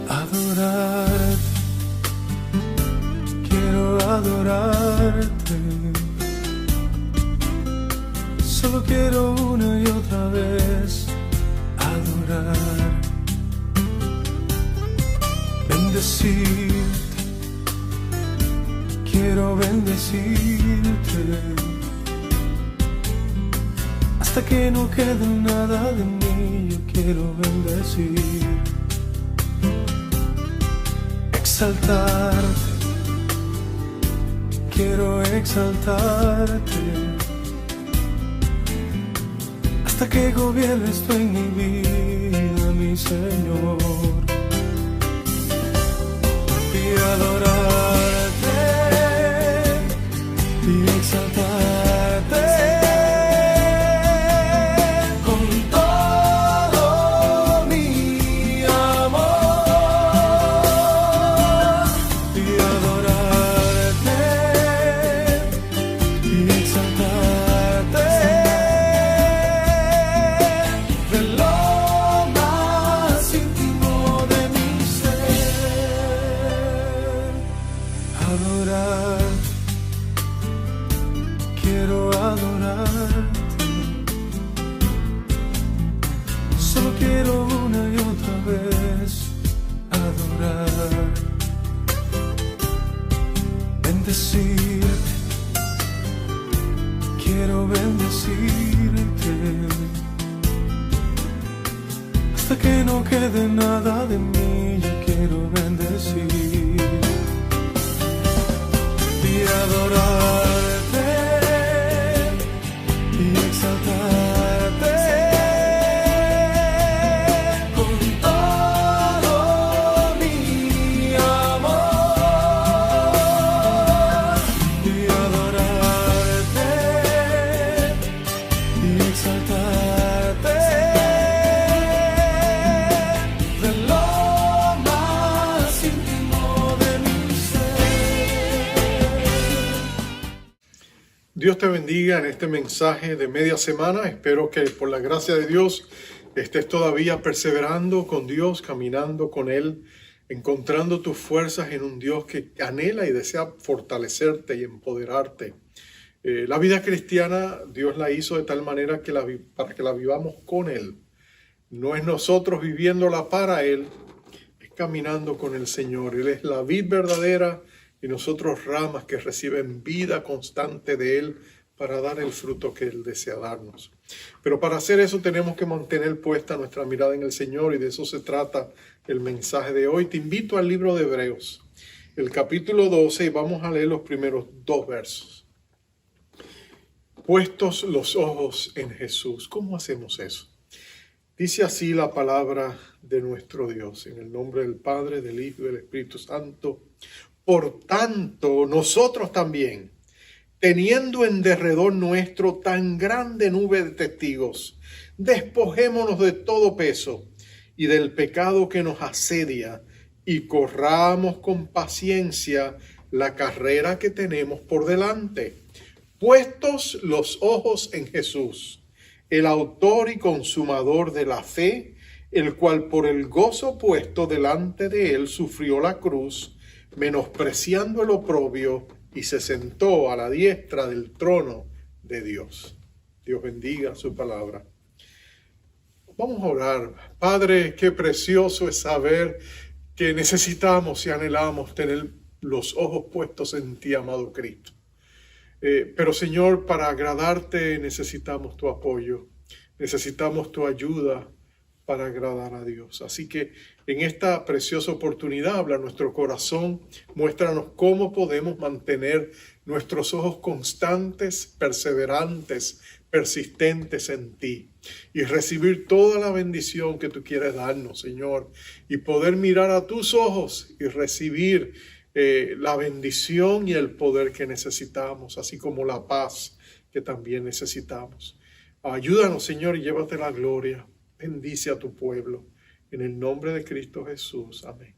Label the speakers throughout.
Speaker 1: adorarte, quiero adorarte. Solo quiero una y otra vez adorar, bendecirte, quiero bendecirte, hasta que no quede nada de mí. Yo quiero bendecir, exaltarte, quiero exaltarte, hasta que gobiernes tú en mi vida, mi Señor, y adorarte y exaltarte con todo mi amor, y adorarte y exaltarte de lo más íntimo de mi ser. Adorarte, quiero adorarte, solo quiero una y otra vez adorar, bendecirte, quiero bendecirte, hasta que no quede nada de mí. Yo quiero bendecir y adorarte y exaltarte con todo mi amor, y adorarte y exaltarte de lo más íntimo de mi ser.
Speaker 2: Dios te bendiga en este mensaje de media semana. Espero que por la gracia de Dios estés todavía perseverando con Dios, caminando con Él, encontrando tus fuerzas en un Dios que anhela y desea fortalecerte y empoderarte. La vida cristiana Dios la hizo de tal manera que para que la vivamos con Él. No es nosotros viviéndola para Él, es caminando con el Señor. Él es la vid verdadera y nosotros ramas que reciben vida constante de Él para dar el fruto que Él desea darnos. Pero para hacer eso tenemos que mantener puesta nuestra mirada en el Señor, y de eso se trata el mensaje de hoy. Te invito al libro de Hebreos, el capítulo 12, y vamos a leer los primeros 2 versos. Puestos los ojos en Jesús. ¿Cómo hacemos eso? Dice así la palabra de nuestro Dios, en el nombre del Padre, del Hijo y del Espíritu Santo. Por tanto, nosotros también, teniendo en derredor nuestro tan grande nube de testigos, despojémonos de todo peso y del pecado que nos asedia, y corramos con paciencia la carrera que tenemos por delante, puestos los ojos en Jesús, el autor y consumador de la fe, el cual por el gozo puesto delante de él sufrió la cruz, menospreciando el oprobio, y se sentó a la diestra del trono de Dios. Dios bendiga su palabra. Vamos a orar. Padre, qué precioso es saber que necesitamos y anhelamos tener los ojos puestos en ti, amado Cristo. Pero Señor, para agradarte necesitamos tu apoyo, necesitamos tu ayuda para agradar a Dios. Así que en esta preciosa oportunidad habla nuestro corazón, muéstranos cómo podemos mantener nuestros ojos constantes, perseverantes, persistentes en ti, y recibir toda la bendición que tú quieres darnos, Señor, y poder mirar a tus ojos y recibir la bendición y el poder que necesitamos, así como la paz que también necesitamos. Ayúdanos, Señor, y llévate la gloria. Bendice a tu pueblo. En el nombre de Cristo Jesús. Amén.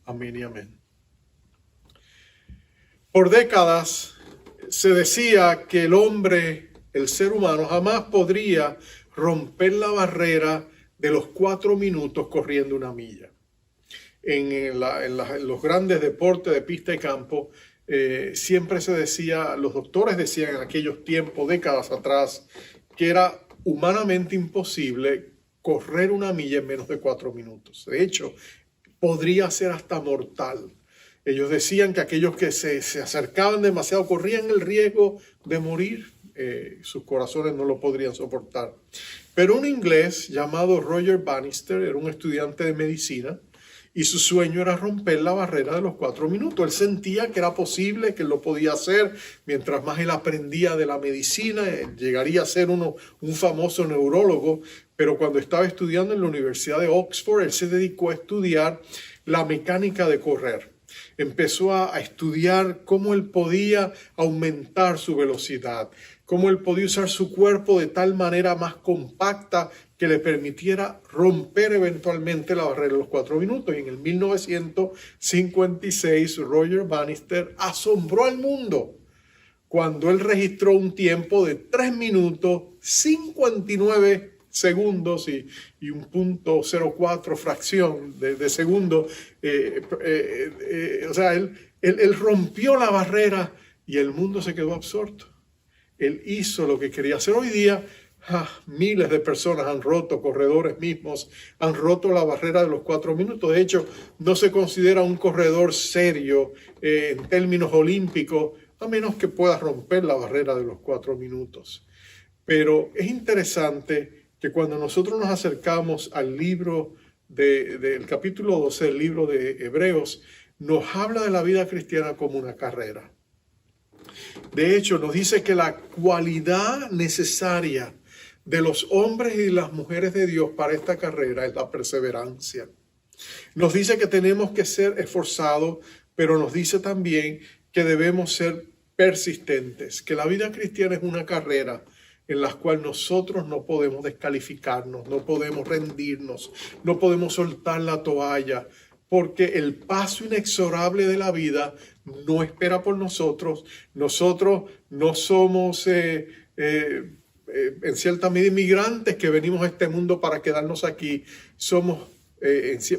Speaker 2: Amén y amén. Por décadas se decía que el hombre, el ser humano, jamás podría romper la barrera de los 4 minutos corriendo una milla. en los grandes deportes de pista y campo, siempre se decía, los doctores decían en aquellos tiempos, décadas atrás, que era humanamente imposible correr una milla en menos de 4 minutos. De hecho, podría ser hasta mortal. Ellos decían que aquellos que se acercaban demasiado corrían el riesgo de morir. Sus corazones no lo podrían soportar. Pero un inglés llamado Roger Bannister era un estudiante de medicina y su sueño era romper la barrera de los 4 minutos. Él sentía que era posible, que él lo podía hacer. Mientras más él aprendía de la medicina, llegaría a ser un famoso neurólogo. Pero cuando estaba estudiando en la Universidad de Oxford, él se dedicó a estudiar la mecánica de correr. Empezó a estudiar cómo él podía aumentar su velocidad, cómo él podía usar su cuerpo de tal manera más compacta que le permitiera romper eventualmente la barrera de los 4 minutos. Y en el 1956, Roger Bannister asombró al mundo cuando él registró un tiempo de 3 minutos, 59 segundos y un punto 0,4 fracción de segundo. O sea, él rompió la barrera y el mundo se quedó absorto. Él hizo lo que quería hacer. Hoy día miles de personas han roto, corredores mismos, han roto la barrera de los 4 minutos. De hecho, no se considera un corredor serio en términos olímpicos, a menos que pueda romper la barrera de los 4 minutos. Pero es interesante que cuando nosotros nos acercamos al libro del capítulo 12 del libro de Hebreos, nos habla de la vida cristiana como una carrera. De hecho, nos dice que la cualidad necesaria de los hombres y las mujeres de Dios para esta carrera es la perseverancia. Nos dice que tenemos que ser esforzados, pero nos dice también que debemos ser persistentes, que la vida cristiana es una carrera en la cual nosotros no podemos descalificarnos, no podemos rendirnos, no podemos soltar la toalla, porque el paso inexorable de la vida no espera por nosotros. Nosotros no somos en cierta medida inmigrantes que venimos a este mundo para quedarnos aquí. Somos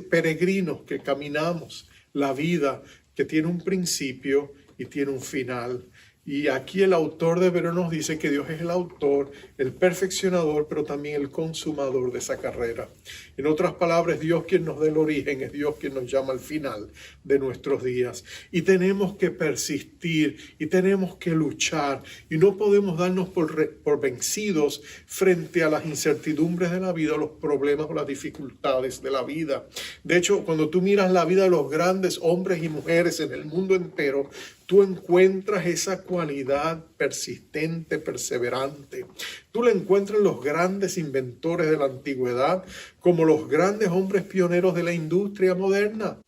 Speaker 2: peregrinos que caminamos la vida que tiene un principio y tiene un final. Y aquí el autor de Hebreos nos dice que Dios es el autor, el perfeccionador, pero también el consumador de esa carrera. En otras palabras, Dios quien nos da el origen, es Dios quien nos llama al final de nuestros días. Y tenemos que persistir y tenemos que luchar y no podemos darnos por vencidos frente a las incertidumbres de la vida, los problemas o las dificultades de la vida. De hecho, cuando tú miras la vida de los grandes hombres y mujeres en el mundo entero, tú encuentras esa cualidad persistente, perseverante. Tú la encuentras en los grandes inventores de la antigüedad, como los grandes hombres pioneros de la industria moderna.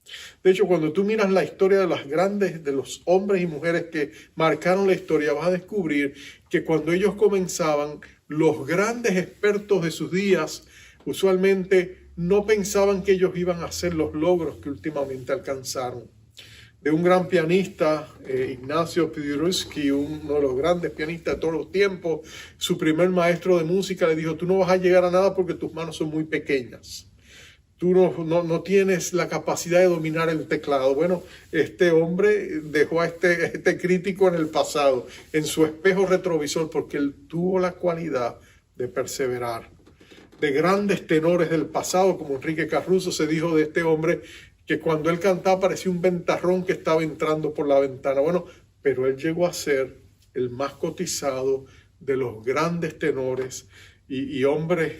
Speaker 2: De hecho, cuando tú miras la historia de los hombres y mujeres que marcaron la historia, vas a descubrir que cuando ellos comenzaban, los grandes expertos de sus días usualmente no pensaban que ellos iban a hacer los logros que últimamente alcanzaron. De un gran pianista, Ignacio Piłsudski, uno de los grandes pianistas de todos los tiempos, su primer maestro de música le dijo: tú no vas a llegar a nada porque tus manos son muy pequeñas. Tú no tienes la capacidad de dominar el teclado. Bueno, este hombre dejó a este crítico en el pasado, en su espejo retrovisor, porque él tuvo la cualidad de perseverar. De grandes tenores del pasado, como Enrique Caruso, se dijo de este hombre que cuando él cantaba parecía un ventarrón que estaba entrando por la ventana. Bueno, pero él llegó a ser el más cotizado de los grandes tenores y hombres,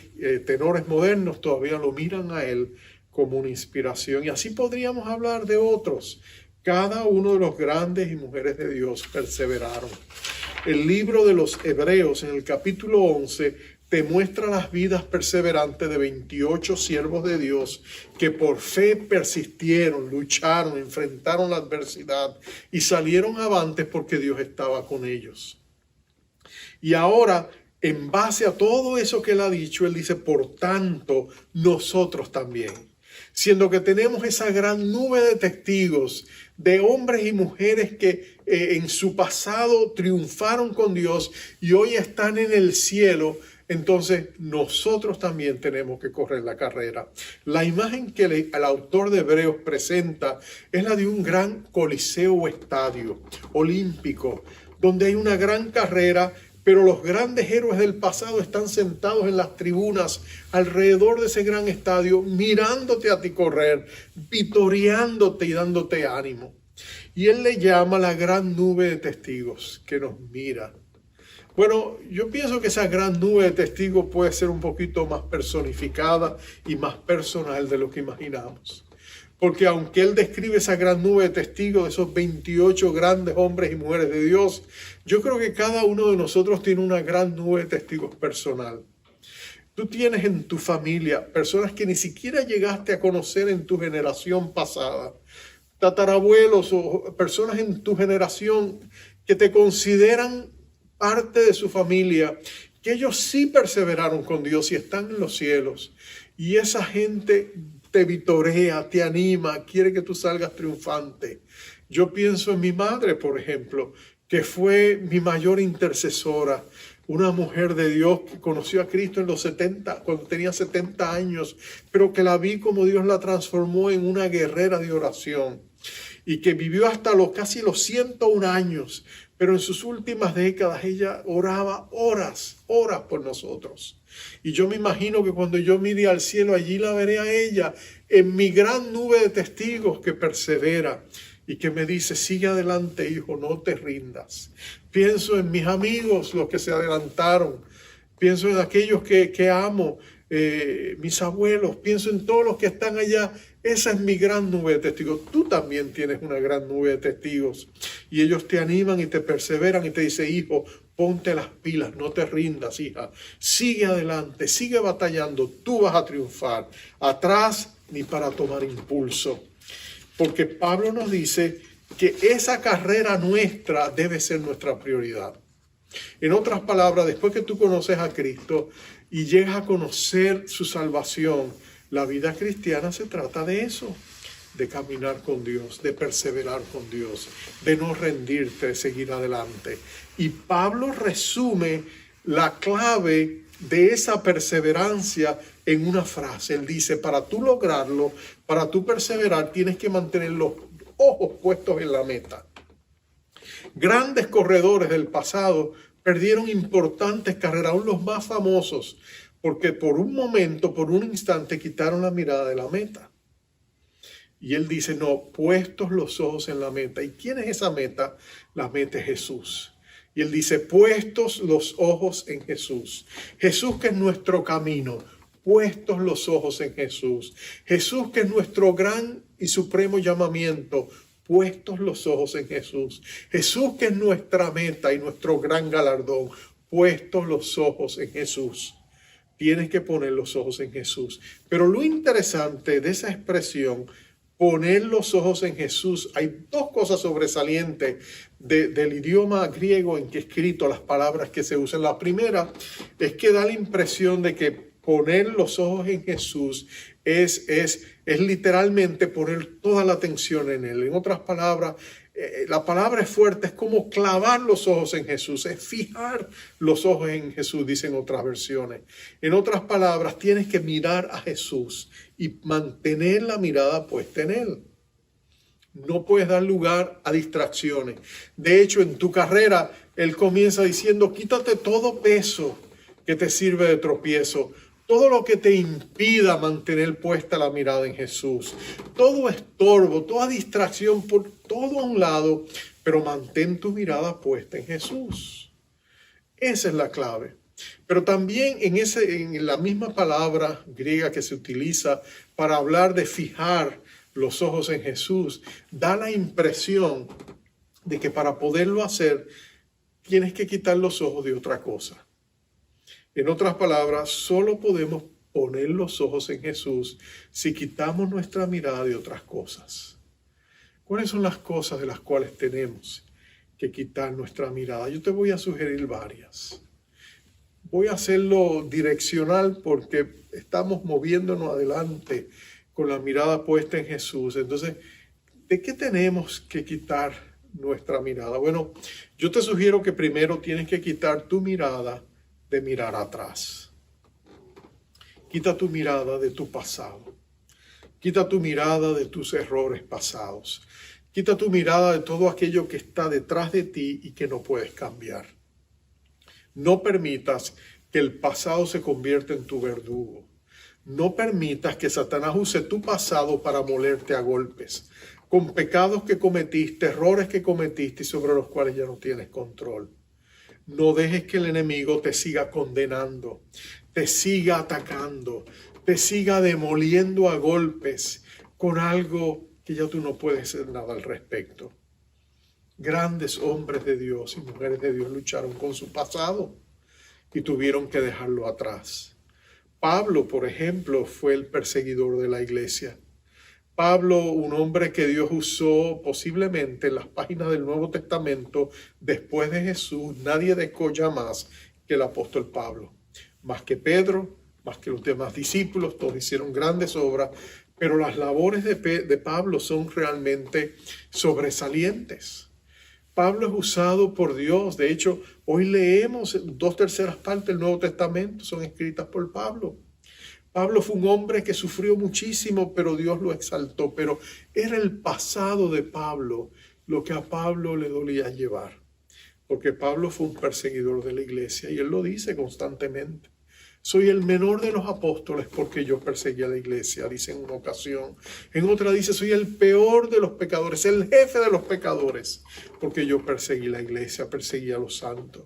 Speaker 2: tenores modernos todavía lo miran a él como una inspiración. Y así podríamos hablar de otros. Cada uno de los grandes y mujeres de Dios perseveraron. El libro de los Hebreos, en el capítulo 11, te muestra las vidas perseverantes de 28 siervos de Dios que por fe persistieron, lucharon, enfrentaron la adversidad y salieron avantes porque Dios estaba con ellos. Y ahora, en base a todo eso que él ha dicho, él dice: por tanto, nosotros también. Siendo que tenemos esa gran nube de testigos, de hombres y mujeres que en su pasado triunfaron con Dios y hoy están en el cielo, entonces nosotros también tenemos que correr la carrera. La imagen que el autor de Hebreos presenta es la de un gran coliseo o estadio olímpico, donde hay una gran carrera, pero los grandes héroes del pasado están sentados en las tribunas alrededor de ese gran estadio, mirándote a ti correr, vitoreándote y dándote ánimo. Y él le llama la gran nube de testigos que nos mira. Bueno, yo pienso que esa gran nube de testigos puede ser un poquito más personificada y más personal de lo que imaginamos. Porque aunque él describe esa gran nube de testigos, de esos 28 grandes hombres y mujeres de Dios, yo creo que cada uno de nosotros tiene una gran nube de testigos personal. Tú tienes en tu familia personas que ni siquiera llegaste a conocer en tu generación pasada, tatarabuelos o personas en tu generación que te consideran parte de su familia, que ellos sí perseveraron con Dios y están en los cielos. Y esa gente te vitorea, te anima, quiere que tú salgas triunfante. Yo pienso en mi madre, por ejemplo, que fue mi mayor intercesora, una mujer de Dios que conoció a Cristo en los 70, cuando tenía 70 años, pero que la vi como Dios la transformó en una guerrera de oración y que vivió hasta casi los 101 años, pero en sus últimas décadas ella oraba horas por nosotros. Y yo me imagino que cuando yo mire al cielo, allí la veré a ella en mi gran nube de testigos que persevera y que me dice, sigue adelante, hijo, no te rindas. Pienso en mis amigos, los que se adelantaron. Pienso en aquellos que amo, mis abuelos. Pienso en todos los que están allá. Esa es mi gran nube de testigos. Tú también tienes una gran nube de testigos. Y ellos te animan y te perseveran y te dicen, hijo, ponte las pilas, no te rindas, hija. Sigue adelante, sigue batallando. Tú vas a triunfar. Atrás ni para tomar impulso. Porque Pablo nos dice que esa carrera nuestra debe ser nuestra prioridad. En otras palabras, después que tú conoces a Cristo y llegas a conocer su salvación, la vida cristiana se trata de eso, de caminar con Dios, de perseverar con Dios, de no rendirte, de seguir adelante. Y Pablo resume la clave de esa perseverancia en una frase. Él dice, para tú lograrlo, para tú perseverar, tienes que mantener los ojos puestos en la meta. Grandes corredores del pasado perdieron importantes carreras, aún los más famosos, porque por un momento, por un instante, quitaron la mirada de la meta. Y él dice, no, puestos los ojos en la meta. ¿Y quién es esa meta? La meta es Jesús. Y él dice, puestos los ojos en Jesús. Jesús que es nuestro camino. Puestos los ojos en Jesús. Jesús que es nuestro gran y supremo llamamiento. Puestos los ojos en Jesús. Jesús que es nuestra meta y nuestro gran galardón. Puestos los ojos en Jesús. Tienes que poner los ojos en Jesús. Pero lo interesante de esa expresión, poner los ojos en Jesús, hay dos cosas sobresalientes del idioma griego en que he escrito las palabras que se usan. La primera es que da la impresión de que poner los ojos en Jesús es literalmente poner toda la atención en Él. En otras palabras, la palabra es fuerte, es como clavar los ojos en Jesús, es fijar los ojos en Jesús, dicen otras versiones. En otras palabras, tienes que mirar a Jesús y mantener la mirada puesta en Él. No puedes dar lugar a distracciones. De hecho, en tu carrera, Él comienza diciendo, quítate todo peso que te sirve de tropiezo. Todo lo que te impida mantener puesta la mirada en Jesús. Todo estorbo, toda distracción, por todo a un lado, pero mantén tu mirada puesta en Jesús. Esa es la clave. Pero también en la misma palabra griega que se utiliza para hablar de fijar los ojos en Jesús, da la impresión de que para poderlo hacer, tienes que quitar los ojos de otra cosa. En otras palabras, solo podemos poner los ojos en Jesús si quitamos nuestra mirada de otras cosas. ¿Cuáles son las cosas de las cuales tenemos que quitar nuestra mirada? Yo te voy a sugerir varias. Voy a hacerlo direccional porque estamos moviéndonos adelante con la mirada puesta en Jesús. Entonces, ¿de qué tenemos que quitar nuestra mirada? Bueno, yo te sugiero que primero tienes que quitar tu mirada de mirar atrás. Quita tu mirada de tu pasado. Quita tu mirada de tus errores pasados. Quita tu mirada de todo aquello que está detrás de ti y que no puedes cambiar. No permitas que el pasado se convierta en tu verdugo. No permitas que Satanás use tu pasado para molerte a golpes, con pecados que cometiste, errores que cometiste y sobre los cuales ya no tienes control. No dejes que el enemigo te siga condenando, te siga atacando, te siga demoliendo a golpes con algo que ya tú no puedes hacer nada al respecto. Grandes hombres de Dios y mujeres de Dios lucharon con su pasado y tuvieron que dejarlo atrás. Pablo, por ejemplo, fue el perseguidor de la iglesia. Pablo, un hombre que Dios usó posiblemente en las páginas del Nuevo Testamento después de Jesús, nadie destacó ya más que el apóstol Pablo. Más que Pedro, más que los demás discípulos, todos hicieron grandes obras, pero las labores de Pablo son realmente sobresalientes. Pablo es usado por Dios. De hecho, hoy leemos 2/3 partes del Nuevo Testamento, son escritas por Pablo. Pablo fue un hombre que sufrió muchísimo, pero Dios lo exaltó. Pero era el pasado de Pablo lo que a Pablo le dolía llevar. Porque Pablo fue un perseguidor de la iglesia y él lo dice constantemente. Soy el menor de los apóstoles porque yo perseguí a la iglesia, dice en una ocasión. En otra dice, soy el peor de los pecadores, el jefe de los pecadores, porque yo perseguí la iglesia, perseguí a los santos.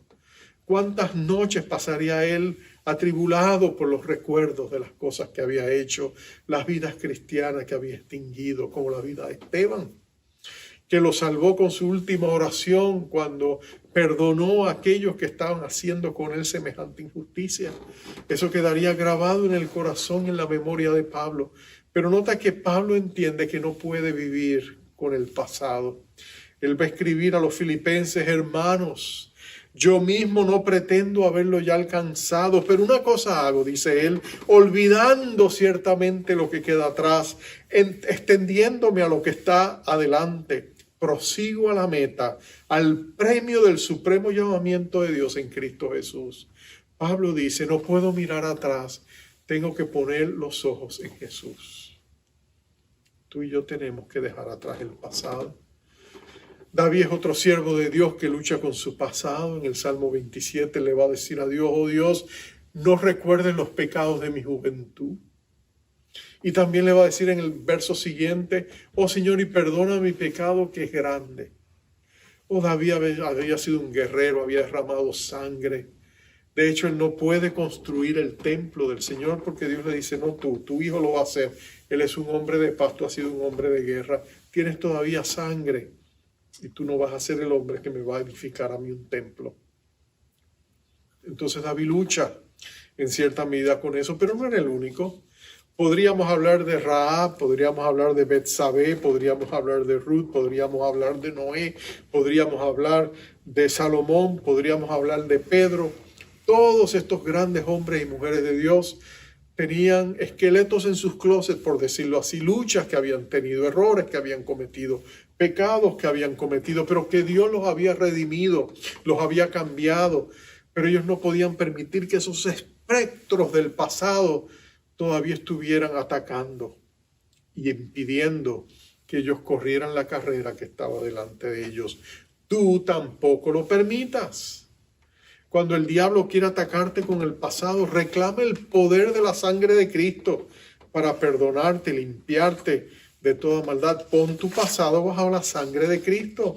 Speaker 2: ¿Cuántas noches pasaría él atribulado por los recuerdos de las cosas que había hecho, las vidas cristianas que había extinguido, como la vida de Esteban, que lo salvó con su última oración cuando perdonó a aquellos que estaban haciendo con él semejante injusticia? Eso quedaría grabado en el corazón, en la memoria de Pablo. Pero nota que Pablo entiende que no puede vivir con el pasado. Él va a escribir a los filipenses, hermanos, yo mismo no pretendo haberlo ya alcanzado, pero una cosa hago, dice él, olvidando ciertamente lo que queda atrás, extendiéndome a lo que está adelante, prosigo a la meta, al premio del supremo llamamiento de Dios en Cristo Jesús. Pablo dice, no puedo mirar atrás, tengo que poner los ojos en Jesús. Tú y yo tenemos que dejar atrás el pasado. David es otro siervo de Dios que lucha con su pasado. En el Salmo 27 le va a decir a Dios, oh Dios, no recuerdes los pecados de mi juventud. Y también le va a decir en el verso siguiente, oh Señor, y perdona mi pecado que es grande. Oh, David había sido un guerrero, había derramado sangre. De hecho, él no puede construir el templo del Señor porque Dios le dice, no tú, tu hijo lo va a hacer. Él es un hombre de paz, tú has sido un hombre de guerra. Tienes todavía sangre. Y tú no vas a ser el hombre que me va a edificar a mí un templo. Entonces David lucha en cierta medida con eso, pero no era el único. Podríamos hablar de Rahab, podríamos hablar de Betsabé, podríamos hablar de Ruth, podríamos hablar de Noé, podríamos hablar de Salomón, podríamos hablar de Pedro. Todos estos grandes hombres y mujeres de Dios tenían esqueletos en sus closets, por decirlo así, luchas que habían tenido, errores que habían cometido, pecados que habían cometido, pero que Dios los había redimido, los había cambiado. Pero ellos no podían permitir que esos espectros del pasado todavía estuvieran atacando y impidiendo que ellos corrieran la carrera que estaba delante de ellos. Tú tampoco lo permitas. Cuando el diablo quiere atacarte con el pasado, reclama el poder de la sangre de Cristo para perdonarte, limpiarte de toda maldad. Pon tu pasado bajo la sangre de Cristo.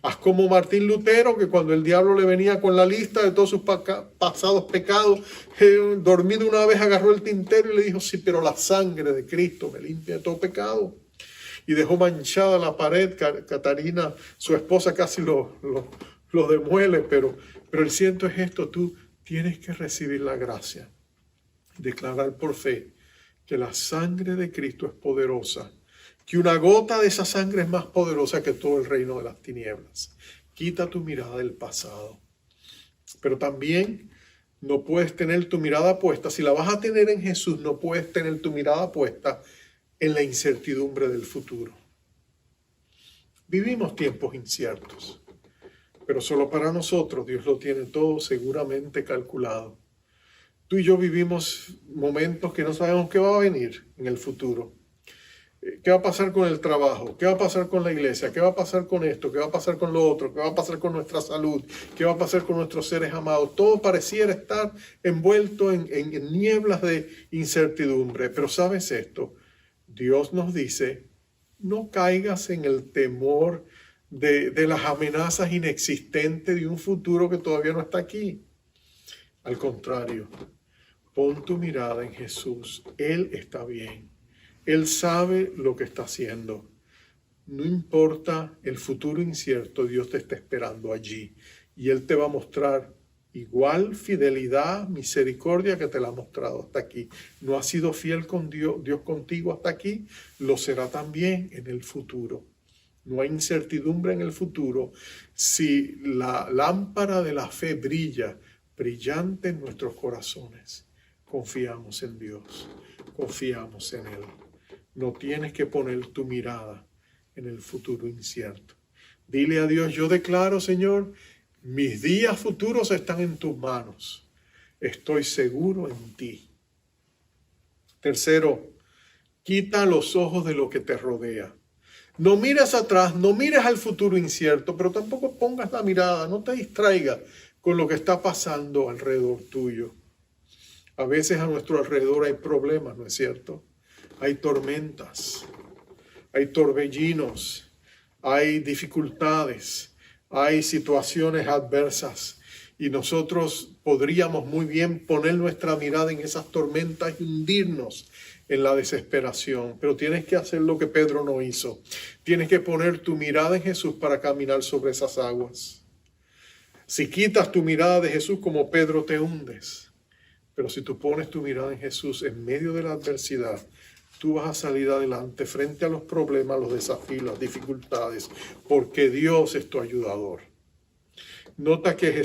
Speaker 2: Haz como Martín Lutero, que cuando el diablo le venía con la lista de todos sus pasados pecados, dormido una vez agarró el tintero y le dijo, sí, pero la sangre de Cristo me limpia de todo pecado. Y dejó manchada la pared. Catarina, su esposa, casi lo demuele, pero el ciento es esto, tú tienes que recibir la gracia, declarar por fe que la sangre de Cristo es poderosa, que una gota de esa sangre es más poderosa que todo el reino de las tinieblas. Quita tu mirada del pasado, pero también no puedes tener tu mirada puesta, si la vas a tener en Jesús, no puedes tener tu mirada puesta en la incertidumbre del futuro. Vivimos tiempos inciertos. Pero solo para nosotros Dios lo tiene todo seguramente calculado. Tú y yo vivimos momentos que no sabemos qué va a venir en el futuro. ¿Qué va a pasar con el trabajo? ¿Qué va a pasar con la iglesia? ¿Qué va a pasar con esto? ¿Qué va a pasar con lo otro? ¿Qué va a pasar con nuestra salud? ¿Qué va a pasar con nuestros seres amados? Todo pareciera estar envuelto en nieblas de incertidumbre. Pero ¿sabes esto? Dios nos dice, no caigas en el temor de las amenazas inexistentes de un futuro que todavía no está aquí. Al contrario, pon tu mirada en Jesús. Él está bien. Él sabe lo que está haciendo. No importa el futuro incierto, Dios te está esperando allí. Y Él te va a mostrar igual fidelidad, misericordia que te la ha mostrado hasta aquí. No ha sido fiel con Dios contigo hasta aquí, lo será también en el futuro. No hay incertidumbre en el futuro. Si la lámpara de la fe brilla, brillante en nuestros corazones, confiamos en Dios, confiamos en Él. No tienes que poner tu mirada en el futuro incierto. Dile a Dios, yo declaro, Señor, mis días futuros están en tus manos. Estoy seguro en ti. Tercero, quita los ojos de lo que te rodea. No mires atrás, no mires al futuro incierto, pero tampoco pongas la mirada, no te distraigas con lo que está pasando alrededor tuyo. A veces a nuestro alrededor hay problemas, ¿no es cierto? Hay tormentas, hay torbellinos, hay dificultades, hay situaciones adversas y nosotros podríamos muy bien poner nuestra mirada en esas tormentas y hundirnos en la desesperación, pero tienes que hacer lo que Pedro no hizo. Tienes que poner tu mirada en Jesús para caminar sobre esas aguas. Si quitas tu mirada de Jesús como Pedro te hundes, pero si tú pones tu mirada en Jesús en medio de la adversidad, tú vas a salir adelante frente a los problemas, los desafíos, las dificultades, porque Dios es tu ayudador. Nota que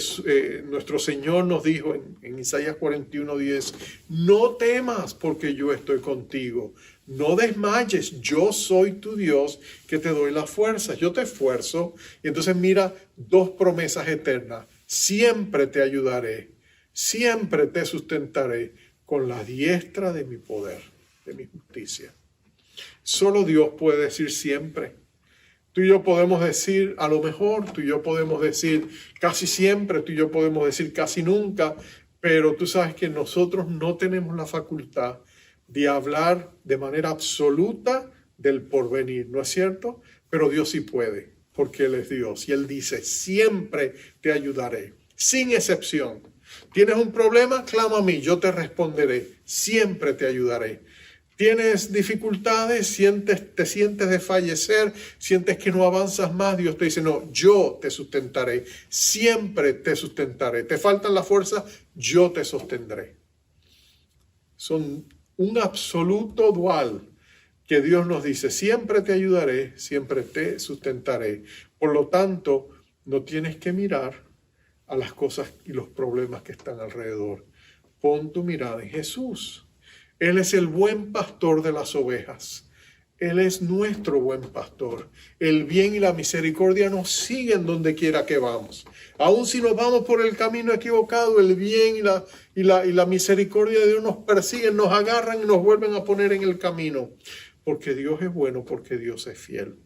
Speaker 2: nuestro Señor nos dijo en Isaías 41:10, no temas porque yo estoy contigo, no desmayes, yo soy tu Dios que te doy las fuerzas, yo te esfuerzo. Y entonces mira, dos promesas eternas, siempre te ayudaré, siempre te sustentaré con la diestra de mi poder, de mi justicia. Solo Dios puede decir siempre. Tú y yo podemos decir a lo mejor, tú y yo podemos decir casi siempre, tú y yo podemos decir casi nunca, pero tú sabes que nosotros no tenemos la facultad de hablar de manera absoluta del porvenir, ¿no es cierto? Pero Dios sí puede, porque Él es Dios y Él dice, siempre te ayudaré, sin excepción. ¿Tienes un problema? Clama a mí, yo te responderé, siempre te ayudaré. ¿Tienes dificultades? ¿Te sientes desfallecer? ¿Sientes que no avanzas más? Dios te dice, no, yo te sustentaré, siempre te sustentaré. ¿Te faltan las fuerzas? Yo te sostendré. Son un absoluto dual que Dios nos dice, siempre te ayudaré, siempre te sustentaré. Por lo tanto, no tienes que mirar a las cosas y los problemas que están alrededor. Pon tu mirada en Jesús. Él es el buen pastor de las ovejas. Él es nuestro buen pastor. El bien y la misericordia nos siguen donde quiera que vamos. Aun si nos vamos por el camino equivocado, el bien y la misericordia de Dios nos persiguen, nos agarran y nos vuelven a poner en el camino. Porque Dios es bueno, porque Dios es fiel.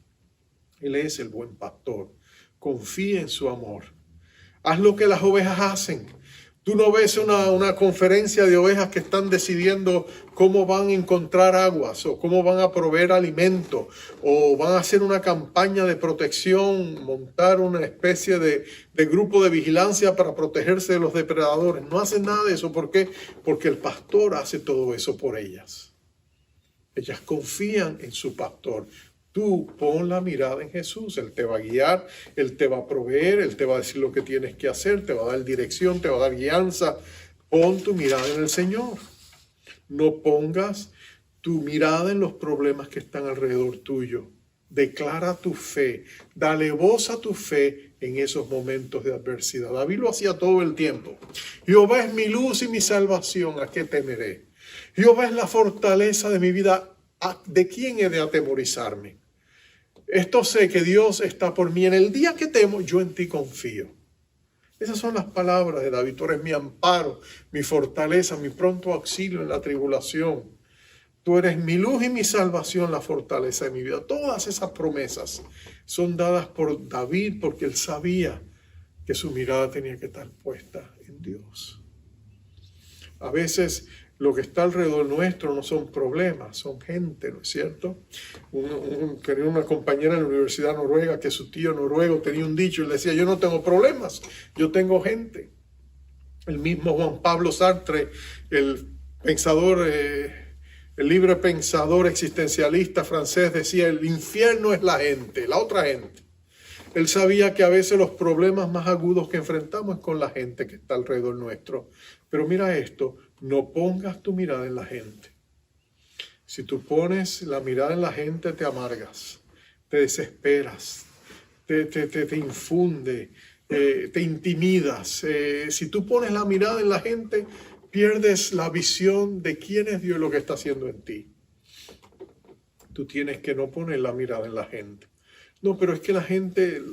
Speaker 2: Él es el buen pastor. Confía en su amor. Haz lo que las ovejas hacen. Tú no ves una conferencia de ovejas que están decidiendo cómo van a encontrar aguas o cómo van a proveer alimento o van a hacer una campaña de protección, montar una especie de grupo de vigilancia para protegerse de los depredadores. No hacen nada de eso. ¿Por qué? Porque el pastor hace todo eso por ellas. Ellas confían en su pastor. Tú pon la mirada en Jesús, Él te va a guiar, Él te va a proveer, Él te va a decir lo que tienes que hacer, te va a dar dirección, te va a dar guianza. Pon tu mirada en el Señor. No pongas tu mirada en los problemas que están alrededor tuyo. Declara tu fe, dale voz a tu fe en esos momentos de adversidad. David lo hacía todo el tiempo. Jehová es mi luz y mi salvación, ¿a qué temeré? Jehová es la fortaleza de mi vida, ¿de quién he de atemorizarme? Esto sé que Dios está por mí. En el día que temo, yo en ti confío. Esas son las palabras de David. Tú eres mi amparo, mi fortaleza, mi pronto auxilio en la tribulación. Tú eres mi luz y mi salvación, la fortaleza de mi vida. Todas esas promesas son dadas por David porque él sabía que su mirada tenía que estar puesta en Dios. A veces lo que está alrededor nuestro no son problemas, son gente, ¿no es cierto? Tenía una compañera en la Universidad Noruega que su tío noruego tenía un dicho y le decía, yo no tengo problemas, yo tengo gente. El mismo Juan Pablo Sartre, el pensador, el libre pensador existencialista francés, decía, el infierno es la gente, la otra gente. Él sabía que a veces los problemas más agudos que enfrentamos es con la gente que está alrededor nuestro. Pero mira esto, no pongas tu mirada en la gente. Si tú pones la mirada en la gente, te amargas, te desesperas, te infunde, te intimidas. Si tú pones la mirada en la gente, pierdes la visión de quién es Dios y lo que está haciendo en ti. Tú tienes que no poner la mirada en la gente. No, pero es que la gente,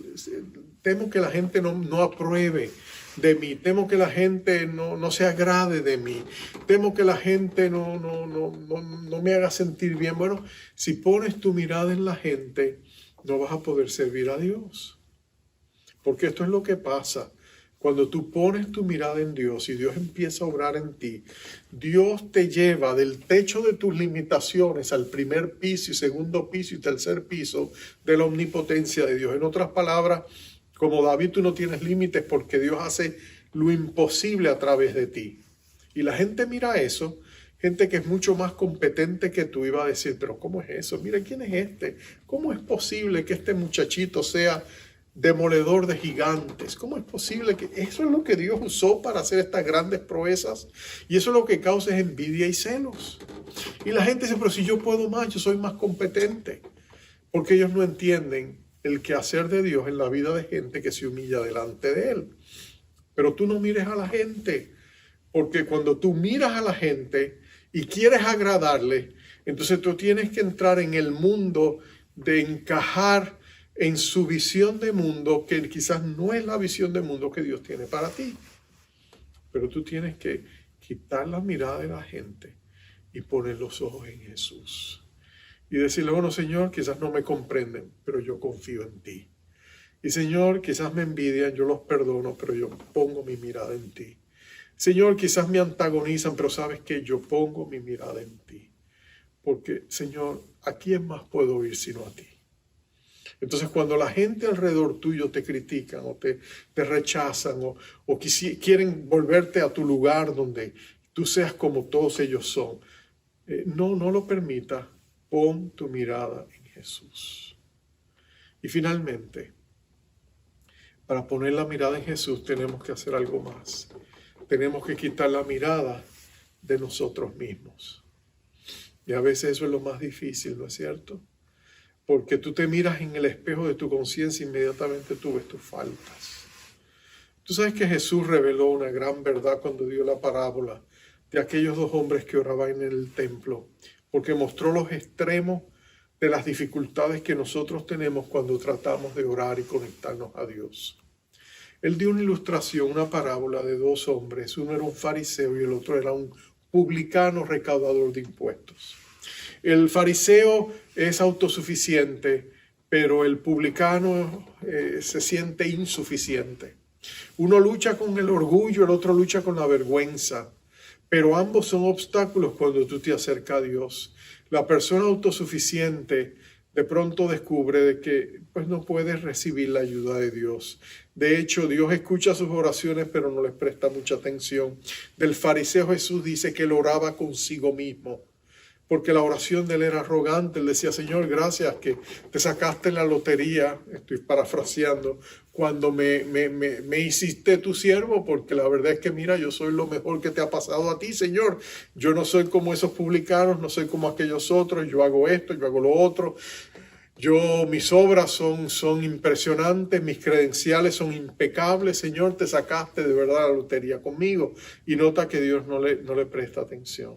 Speaker 2: temo que la gente no apruebe de mí, temo que la gente no se agrade de mí, temo que la gente no me haga sentir bien. Bueno, si pones tu mirada en la gente, no vas a poder servir a Dios. Porque esto es lo que pasa. Cuando tú pones tu mirada en Dios y Dios empieza a obrar en ti, Dios te lleva del techo de tus limitaciones al primer piso y segundo piso y tercer piso de la omnipotencia de Dios. En otras palabras, como David, tú no tienes límites porque Dios hace lo imposible a través de ti. Y la gente mira eso, gente que es mucho más competente que tú, iba a decir, pero ¿cómo es eso? Mira, ¿quién es este? ¿Cómo es posible que este muchachito sea demoledor de gigantes? ¿Cómo es posible que eso es lo que Dios usó para hacer estas grandes proezas? Y eso es lo que causa envidia y celos. Y la gente dice, pero si yo puedo más, yo soy más competente. Porque ellos no entienden el quehacer de Dios en la vida de gente que se humilla delante de Él. Pero tú no mires a la gente, porque cuando tú miras a la gente y quieres agradarle, entonces tú tienes que entrar en el mundo de encajar en su visión de mundo, que quizás no es la visión de mundo que Dios tiene para ti. Pero tú tienes que quitar la mirada de la gente y poner los ojos en Jesús. Y decirle, bueno, Señor, quizás no me comprenden, pero yo confío en ti. Y Señor, quizás me envidian, yo los perdono, pero yo pongo mi mirada en ti. Señor, quizás me antagonizan, pero sabes que yo pongo mi mirada en ti. Porque, Señor, ¿a quién más puedo ir sino a ti? Entonces, cuando la gente alrededor tuyo te critican o te rechazan o quieren volverte a tu lugar donde tú seas como todos ellos son, no lo permita. Pon tu mirada en Jesús. Y finalmente, para poner la mirada en Jesús tenemos que hacer algo más. Tenemos que quitar la mirada de nosotros mismos. Y a veces eso es lo más difícil, ¿no es cierto? Porque tú te miras en el espejo de tu conciencia e inmediatamente tú ves tus faltas. Tú sabes que Jesús reveló una gran verdad cuando dio la parábola de aquellos dos hombres que oraban en el templo, porque mostró los extremos de las dificultades que nosotros tenemos cuando tratamos de orar y conectarnos a Dios. Él dio una ilustración, una parábola de dos hombres. Uno era un fariseo y el otro era un publicano recaudador de impuestos. El fariseo es autosuficiente, pero el publicano se siente insuficiente. Uno lucha con el orgullo, el otro lucha con la vergüenza. Pero ambos son obstáculos cuando tú te acercas a Dios. La persona autosuficiente de pronto descubre de que pues no puede recibir la ayuda de Dios. De hecho, Dios escucha sus oraciones, pero no les presta mucha atención. Del fariseo Jesús dice que él oraba consigo mismo, porque la oración de él era arrogante. Él decía, Señor, gracias que te sacaste en la lotería, estoy parafraseando, cuando me hiciste tu siervo, porque la verdad es que mira, yo soy lo mejor que te ha pasado a ti, Señor. Yo no soy como esos publicanos, no soy como aquellos otros, yo hago esto, yo hago lo otro. Mis obras son impresionantes, mis credenciales son impecables, Señor, te sacaste de verdad la lotería conmigo. Y nota que Dios no le presta atención.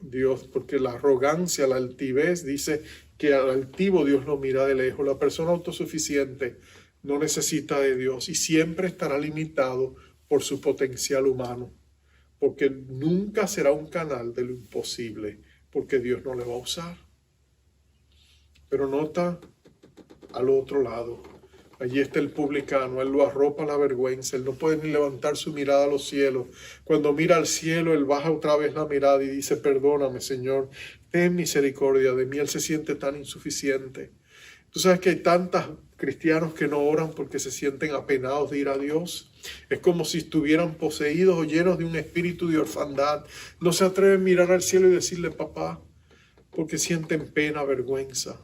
Speaker 2: Dios, porque la arrogancia, la altivez, dice que al altivo Dios lo mira de lejos. La persona autosuficiente no necesita de Dios y siempre estará limitado por su potencial humano, porque nunca será un canal de lo imposible, porque Dios no le va a usar. Pero nota al otro lado, allí está el publicano, él lo arropa la vergüenza, él no puede ni levantar su mirada a los cielos. Cuando mira al cielo, él baja otra vez la mirada y dice, perdóname, Señor, ten misericordia de mí. Él se siente tan insuficiente. Tú sabes que hay tantos cristianos que no oran porque se sienten apenados de ir a Dios. Es como si estuvieran poseídos o llenos de un espíritu de orfandad. No se atreven a mirar al cielo y decirle, papá, porque sienten pena, vergüenza.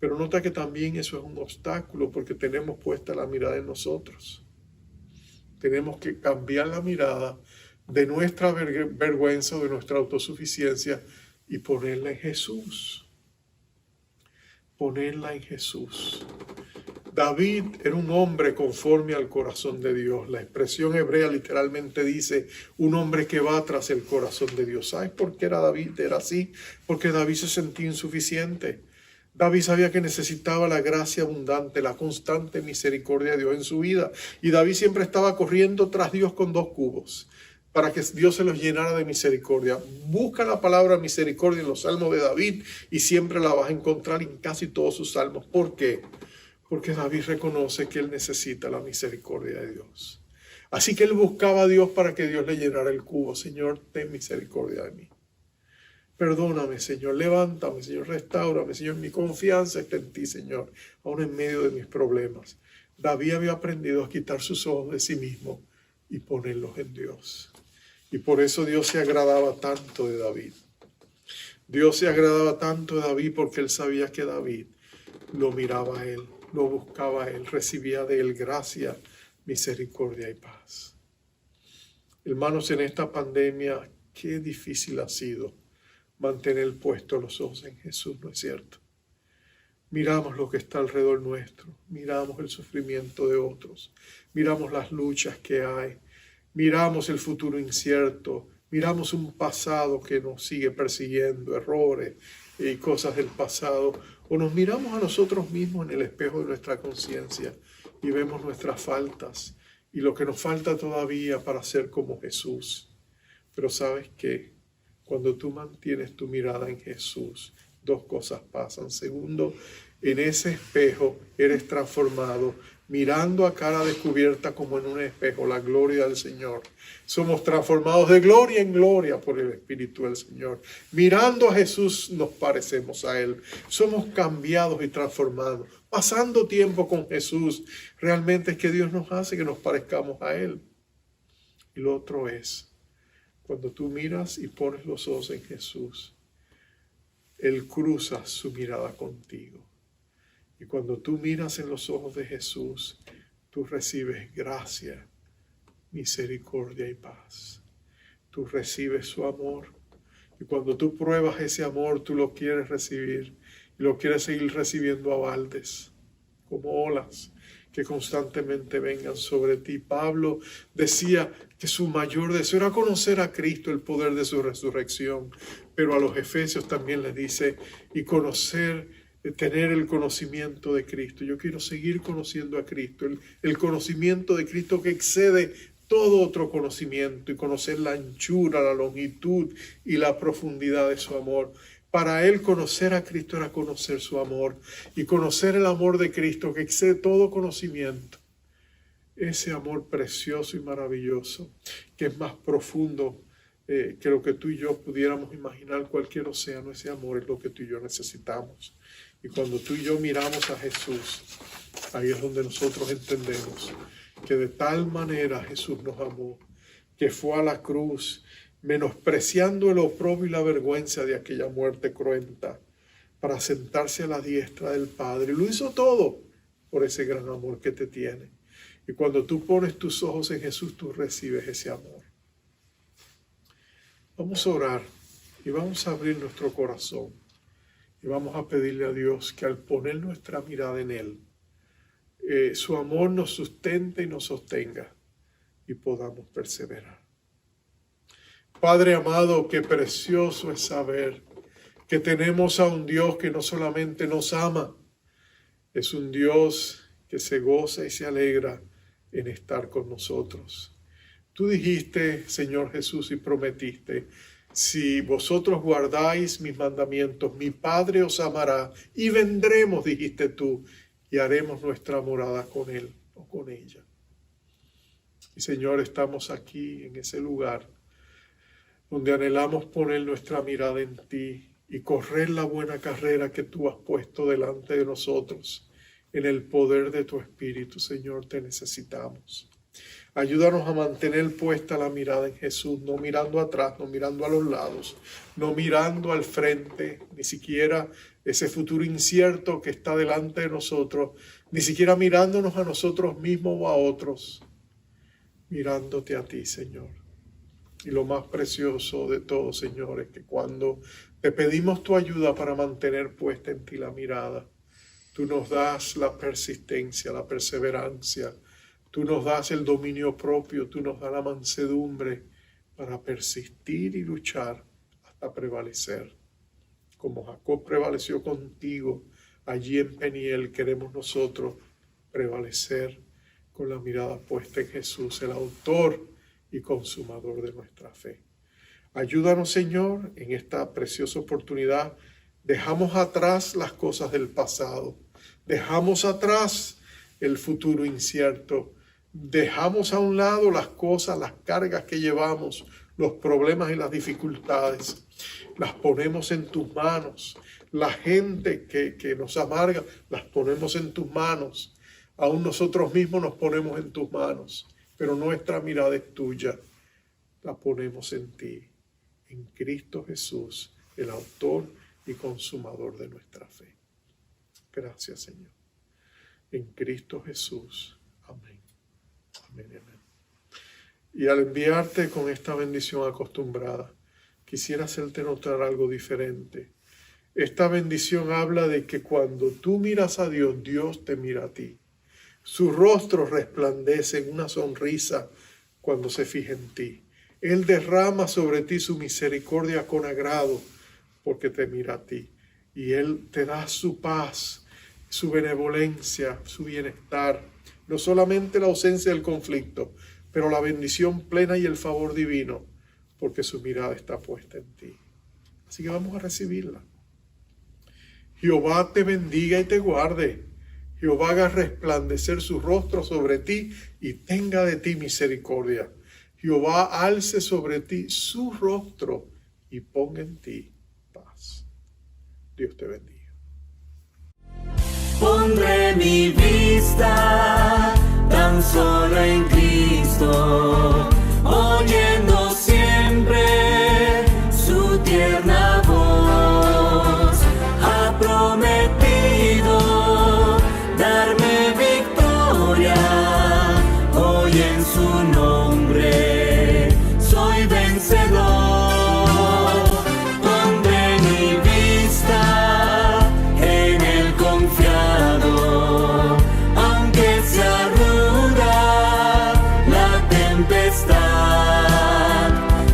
Speaker 2: Pero nota que también eso es un obstáculo porque tenemos puesta la mirada en nosotros. Tenemos que cambiar la mirada de nuestra vergüenza, de nuestra autosuficiencia y ponerla en Jesús. Ponerla en Jesús. David era un hombre conforme al corazón de Dios. La expresión hebrea literalmente dice un hombre que va tras el corazón de Dios. ¿Sabes por qué David era así? Porque David se sentía insuficiente. David sabía que necesitaba la gracia abundante, la constante misericordia de Dios en su vida. Y David siempre estaba corriendo tras Dios con 2 cubos para que Dios se los llenara de misericordia. Busca la palabra misericordia en los salmos de David y siempre la vas a encontrar en casi todos sus salmos. ¿Por qué? Porque David reconoce que él necesita la misericordia de Dios. Así que él buscaba a Dios para que Dios le llenara el cubo. Señor, ten misericordia de mí. Perdóname, Señor, levántame, Señor, restáurame, Señor, mi confianza está en ti, Señor, aún en medio de mis problemas. David había aprendido a quitar sus ojos de sí mismo y ponerlos en Dios. Y por eso Dios se agradaba tanto de David. Dios se agradaba tanto de David porque él sabía que David lo miraba a él, lo buscaba a él, recibía de él gracia, misericordia y paz. Hermanos, en esta pandemia, qué difícil ha sido mantener puestos los ojos en Jesús, ¿no es cierto? Miramos lo que está alrededor nuestro, miramos el sufrimiento de otros, miramos las luchas que hay, miramos el futuro incierto, miramos un pasado que nos sigue persiguiendo, errores y cosas del pasado, o nos miramos a nosotros mismos en el espejo de nuestra conciencia y vemos nuestras faltas y lo que nos falta todavía para ser como Jesús. Pero ¿sabes qué? Cuando tú mantienes tu mirada en Jesús, 2 cosas pasan. Segundo, en ese espejo eres transformado, mirando a cara descubierta como en un espejo la gloria del Señor. Somos transformados de gloria en gloria por el Espíritu del Señor. Mirando a Jesús nos parecemos a Él. Somos cambiados y transformados. Pasando tiempo con Jesús, realmente es que Dios nos hace que nos parezcamos a Él. Y lo otro es, cuando tú miras y pones los ojos en Jesús, Él cruza su mirada contigo. Y cuando tú miras en los ojos de Jesús, tú recibes gracia, misericordia y paz. Tú recibes su amor. Y cuando tú pruebas ese amor, tú lo quieres recibir. Y lo quieres seguir recibiendo a baldes, como olas que constantemente vengan sobre ti. Pablo decía que su mayor deseo era conocer a Cristo, el poder de su resurrección. Pero a los efesios también les dice, y tener el conocimiento de Cristo. Yo quiero seguir conociendo a Cristo, el conocimiento de Cristo que excede todo otro conocimiento y conocer la anchura, la longitud y la profundidad de su amor. Para él conocer a Cristo era conocer su amor y conocer el amor de Cristo que excede todo conocimiento. Ese amor precioso y maravilloso que es más profundo que lo que tú y yo pudiéramos imaginar, cualquier océano. Ese amor es lo que tú y yo necesitamos. Y cuando tú y yo miramos a Jesús, ahí es donde nosotros entendemos que de tal manera Jesús nos amó, que fue a la cruz, menospreciando el oprobio y la vergüenza de aquella muerte cruenta, para sentarse a la diestra del Padre. Y lo hizo todo por ese gran amor que te tiene. Y cuando tú pones tus ojos en Jesús, tú recibes ese amor. Vamos a orar y vamos a abrir nuestro corazón. Y vamos a pedirle a Dios que al poner nuestra mirada en Él, su amor nos sustente y nos sostenga y podamos perseverar. Padre amado, qué precioso es saber que tenemos a un Dios que no solamente nos ama, es un Dios que se goza y se alegra en estar con nosotros. Tú dijiste, Señor Jesús, y prometiste: si vosotros guardáis mis mandamientos, mi Padre os amará, y vendremos, dijiste tú, y haremos nuestra morada con Él o con ella. Y Señor, estamos aquí en ese lugar donde anhelamos poner nuestra mirada en ti y correr la buena carrera que tú has puesto delante de nosotros. En el poder de tu Espíritu, Señor, te necesitamos. Ayúdanos a mantener puesta la mirada en Jesús, no mirando atrás, no mirando a los lados, no mirando al frente, ni siquiera ese futuro incierto que está delante de nosotros, ni siquiera mirándonos a nosotros mismos o a otros, mirándote a ti, Señor. Y lo más precioso de todo, Señor, es que cuando te pedimos tu ayuda para mantener puesta en ti la mirada, tú nos das la persistencia, la perseverancia, tú nos das el dominio propio, tú nos das la mansedumbre para persistir y luchar hasta prevalecer. Como Jacob prevaleció contigo allí en Peniel, queremos nosotros prevalecer con la mirada puesta en Jesús, el autor y consumador de nuestra fe. Ayúdanos, Señor, en esta preciosa oportunidad. Dejamos atrás las cosas del pasado, dejamos atrás el futuro incierto, dejamos a un lado las cosas, las cargas que llevamos, los problemas y las dificultades. Las ponemos en tus manos. La gente que nos amarga, las ponemos en tus manos. Aún nosotros mismos nos ponemos en tus manos, pero nuestra mirada es tuya. La ponemos en ti, en Cristo Jesús, el autor y consumador de nuestra fe. Gracias, Señor. En Cristo Jesús. Amén. Amén, amén. Y al enviarte con esta bendición acostumbrada, quisiera hacerte notar algo diferente. Esta bendición habla de que cuando tú miras a Dios, Dios te mira a ti. Su rostro resplandece en una sonrisa cuando se fija en ti. Él derrama sobre ti su misericordia con agrado porque te mira a ti. Y Él te da su paz, su benevolencia, su bienestar. No solamente la ausencia del conflicto, pero la bendición plena y el favor divino, porque su mirada está puesta en ti. Así que vamos a recibirla. Jehová te bendiga y te guarde. Jehová haga resplandecer su rostro sobre ti y tenga de ti misericordia. Jehová alce sobre ti su rostro y ponga en ti paz. Dios te bendiga.
Speaker 3: Pondré mi vista tan solo en Cristo, oyendo siempre su tierna voz. Ha prometido darme victoria, hoy en su nombre soy vencedor. Pondré mi vista en el confiado, aunque sea ruda la tempestad.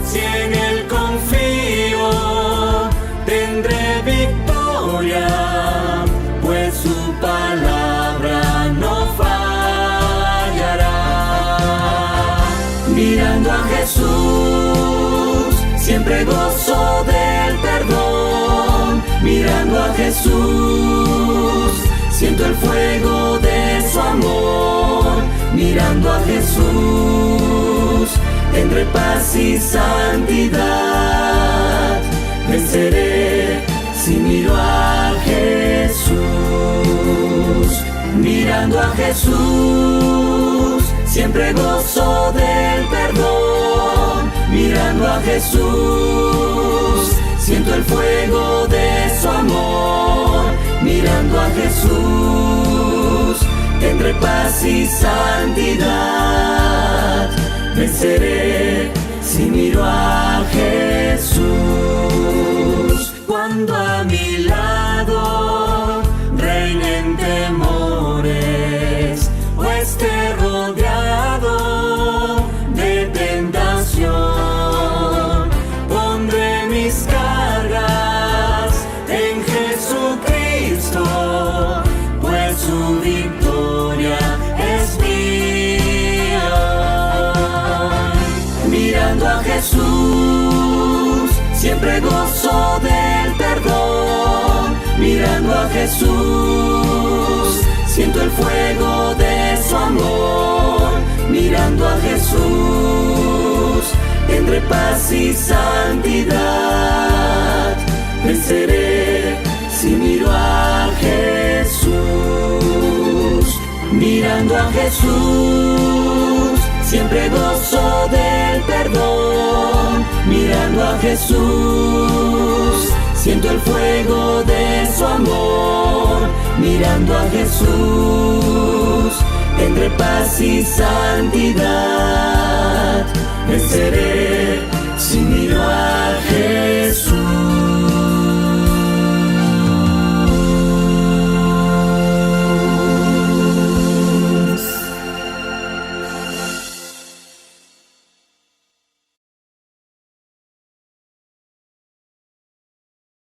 Speaker 3: Si en él confío, tendré victoria, pues su palabra no fallará. Mirando a Jesús, siempre gozo del perdón. Mirando a Jesús, siento el fuego de su amor. Mirando a Jesús, tendré paz y santidad. Venceré si miro a Jesús. Mirando a Jesús, siempre gozo del perdón. Mirando a Jesús, siento el fuego de su amor. Mirando a Jesús, tendré paz y santidad. Venceré si miro a Jesús. Cuando a mi lado reinen temores o esté rodeado de tentación, pondré mis cargas en Jesucristo, pues su victoria gozo del perdón. Mirando a Jesús, siento el fuego de su amor. Mirando a Jesús, tendré paz y santidad. Venceré si miro a Jesús. Mirando a Jesús, siempre gozo del perdón. Mirando a Jesús, siento el fuego de su amor. Mirando a Jesús, tendré paz y santidad.